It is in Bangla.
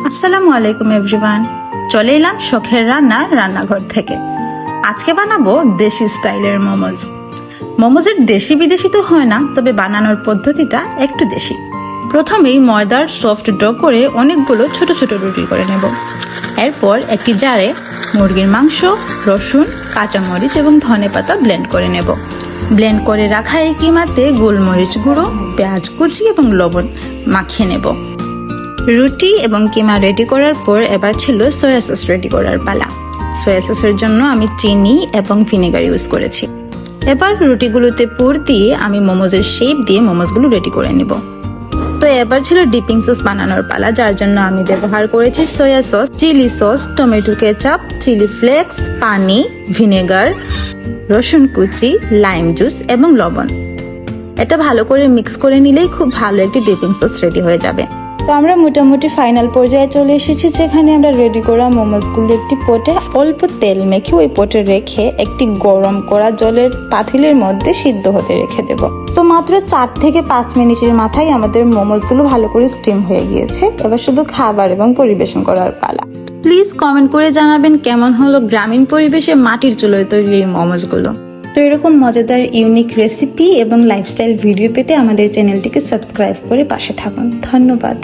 আসসালামু আলাইকুম এভরিওয়ান, চলে এলাম শখের রান্নাঘর থেকে। আজকে বানাবো দেশি স্টাইলের মোমোজ। মোমোজের দেশি বিদেশি তো হয় না, তবে বানানোর পদ্ধতিটা একটু দেশি। প্রথমেই ময়দার সফট ডো করে অনেকগুলো ছোট ছোট রুটি করে নেব। এরপর একটি জারে মুরগির মাংস, রসুন, কাঁচামরিচ এবং ধনেপাতা ব্লেন্ড করে নেব। ব্লেন্ড করে রাখা এই কিমাতে গোলমরিচ গুঁড়ো, পেঁয়াজ কুচি এবং লবণ মাখিয়ে নেব। রুটি এবং কিমা রেডি করার পর এবার ছিল সয়া সস রেডি করার পালা। সয়া সসের জন্য আমি চিনি এবং ভিনেগার ইউজ করেছি। এবার রুটিগুলোতে পুর দিয়ে আমি মোমোজের শেপ দিয়ে মোমোজগুলো রেডি করে নেব। তো এবার ছিল ডিপিং সস বানানোর পালা, যার জন্য আমি ব্যবহার করেছি soya sauce, chilli sauce, tomato ketchup, chilli flakes, পানি, ভিনেগার, রসুন কুচি, লাইম জুস এবং লবণ। এটা ভালো করে মিক্স করে নিলেই খুব ভালো একটি ডিপিং সস রেডি হয়ে যাবে। তো আমরা মোটামুটি ফাইনাল পর্যায়ে চলে এসেছি, যেখানে আমরা রেডি করা মোমোজগুলো একটি পটে অল্প তেল মেখে ওই পটে রেখে একটি গরম করা জলের পাতিলের মধ্যে সিদ্ধ হতে রেখে দেব। তো মাত্র 4 থেকে 5 মিনিটের মাথায় আমাদের মোমোজগুলো ভালো করে স্টিম হয়ে গিয়েছে। এবার শুধু খাবার এবং পরিবেশন করার পালা। প্লিজ কমেন্ট করে জানাবেন কেমন হলো গ্রামীণ পরিবেশে মাটির চুলোয় তৈরি এই মোমোজগুলো। তো এরকম মজাদার ইউনিক রেসিপি এবং লাইফস্টাইল ভিডিও পেতে আমাদের চ্যানেলটিকে সাবস্ক্রাইব করে পাশে থাকুন। ধন্যবাদ।